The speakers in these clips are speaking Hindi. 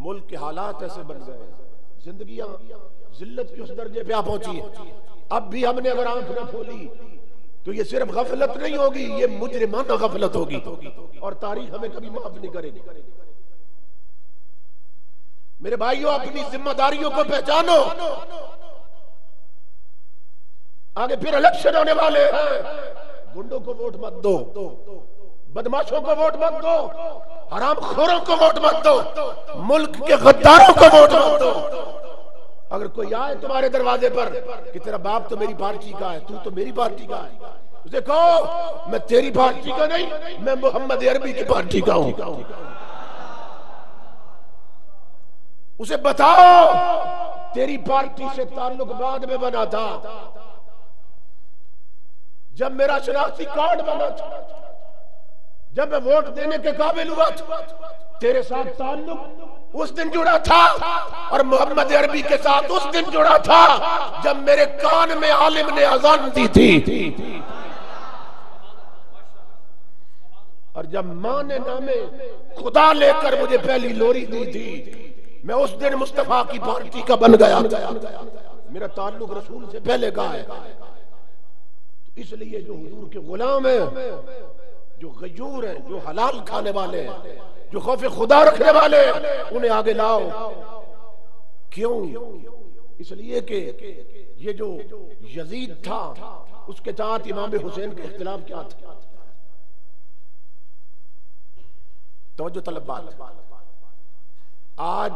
मुल्क के हालात ऐसे बन गए, जिंदगी जिल्लत की उस दर्जे पे आ पहुंची है। अब भी हमने अगर आंख न खोली तो ये सिर्फ गफलत नहीं होगी, ये मुजरिमाना गफलत होगी और तारीख हमें कभी माफ नहीं करेगी। मेरे भाइयों, अपनी जिम्मेदारियों को पहचानो। आगे फिर इलेक्शन होने वाले हैं, गुंडों को वोट मत दो, बदमाशों को वोट मत दो, हरामखोरों को वोट मत दो, मुल्क के गद्दारों को वोट मत दो। अगर कोई आए तुम्हारे दरवाजे पर कि तेरा बाप तो मेरी पार्टी का है, तू तो मेरी पार्टी का है, उसे कहो मैं तेरी पार्टी का नहीं, मैं मोहम्मद अरबी की पार्टी का हूं। उसे बताओ तेरी पार्टी से ताल्लुक बाद में बना था, जब मेरा शनाख्ती कार्ड बना था, जब मैं वोट देने के काबिल हुआ था, तेरे साथ ताल्लुक उस दिन जुड़ा था और मोहम्मद अरबी के साथ उस दिन जुड़ा था जब मेरे कान में आलिम ने अजान दी थी। और जब मां ने नामे खुदा लेकर मुझे पहली लोरी दी थी, मैं उस दिन मुस्तफा की पार्टी का बन गया। मेरा ताल्लुक रसूल से पहले का है। इसलिए जो हुजूर के गुलाम है, जो गयूर है, जो हलाल खाने वाले हैं, जो खौफ खुदा रखने वाले, उन्हें आगे लाओ। क्यों? इसलिए कि ये जो यजीद था उसके साथ इमाम हुसैन का इख्तिलाफ क्या था? तवज्जो तलब बात। आज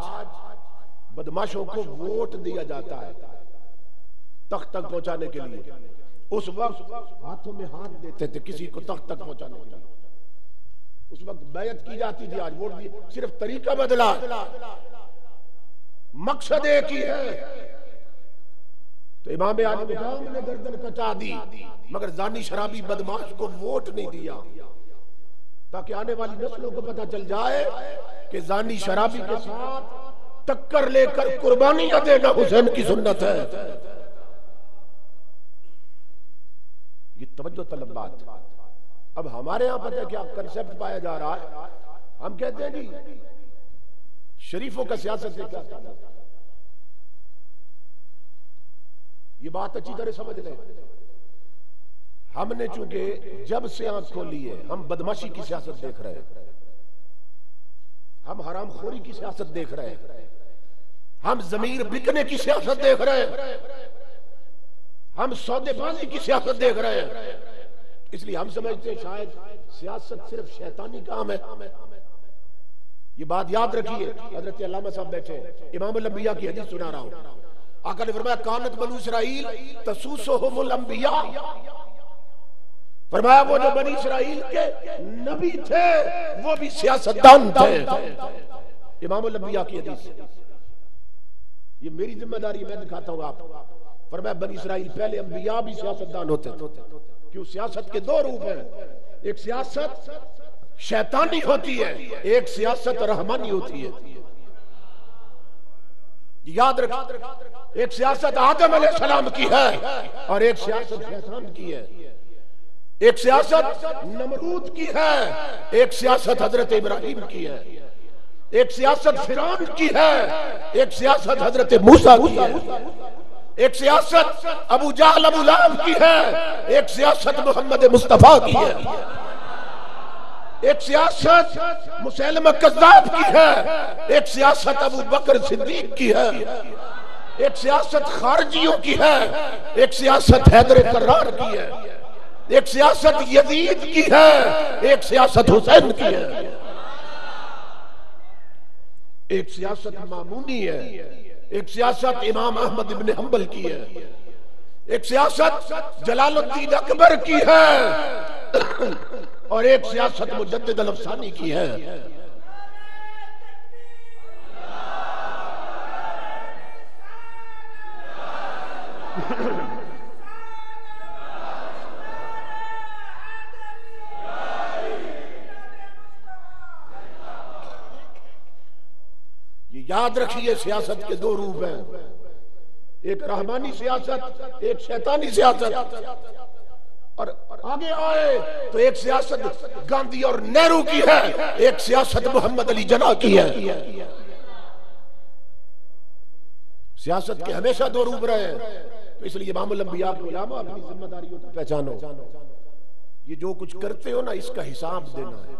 बदमाशों को वोट दिया जाता है तख्त तक पहुंचाने के लिए। उस वक्त हाथों में हाथ देते थे किसी को तख्त तक पहुंचाने के लिए। उस वक्त बैयत की जाती थी, आज वोट दिए। सिर्फ तरीका बदला, मकसद एक ही है। तो इमाम आली मुकाम ने गर्दन कटा दी, मगर जानी शराबी बदमाश को वोट नहीं दिया, ताकि आने वाली नस्लों को पता चल जाए कि जानी शराबी के साथ टक्कर लेकर कुर्बानियां देना हुसैन की सुन्नत है। ये तवज्जो तलब बात। अब हमारे यहां पता है क्या कंसेप्ट पाया जा रहा है? हम कहते हैं जी शरीफों का सियासत से क्या ताल्लुक? ये बात अच्छी तरह समझ लें। हमने चूंकि जब से आंख खोली है, हम बदमाशी की सियासत देख रहे हैं, हम हरामखोरी की सियासत देख रहे हैं, हम जमीर बिकने की सियासत देख रहे हैं, हम सौदेबाजी की सियासत देख रहे हैं। इसलिए हम समझते हैं शायद सियासत सिर्फ शैतानी काम है। ये बात याद रखिए। हजरत अल्लामा साहब बैठे हैं, इमाम अल अंबिया की हदीस सुना रहा हूं। आका ने फरमाया कानत बनु इसराइल तसूसुहुमुल अंबिया। फरमाया वो जो बनी इसराइल के नबी थे वो भी सियासतदान थे। इमाम अल अंबिया की हदीस। ये मेरी जिम्मेदारी, मैं दिखाता हूं आप। फरमाया बनी इसराइल पहले अंबिया भी सियासतदान होते थे। क्यों? सियासत के दो रूप हैं, एक सियासत शैतानी होती है, एक सियासत रहमानी होती है। याद रख, एक सियासत आदम अलैहिस्सलाम की है और एक सियासत शैतान की है। एक सियासत नमरूद की है, एक सियासत हजरत इब्राहिम की है। एक सियासत फिरौन की है, एक सियासत हजरत मूसा की है। एक सियासत अबू जहल अबू लहब की है, एक सियासत मोहम्मद मुस्तफा की है। एक सियासत मुसैलमा कज़्ज़ाब की है, एक सियासत अबू बकर सिद्दीक की है। एक सियासत खारजियों की है, एक सियासत हैदर कर्रार की है। एक सियासत यजीद की है, एक सियासत हुसैन की है। एक सियासत मामूनी है, एक सियासत इमाम अहमद इब्न हंबल की है। एक सियासत जलालुद्दीन अकबर की है और एक सियासत मुजद्दिद अल-अफसानी की है। याद रखिए सियासत के दो रूप हैं, एक रहमानी सियासत, एक शैतानी सियासत। और आगे आए तो एक सियासत गांधी और नेहरू की है, एक सियासत मोहम्मद अली जिन्ना की है। सियासत के हमेशा दो रूप रहे हैं। तो इसलिए इमामुल अंबिया के उलामा अपनी जिम्मेदारियों को पहचानो। ये जो कुछ करते हो ना, इसका हिसाब देना है।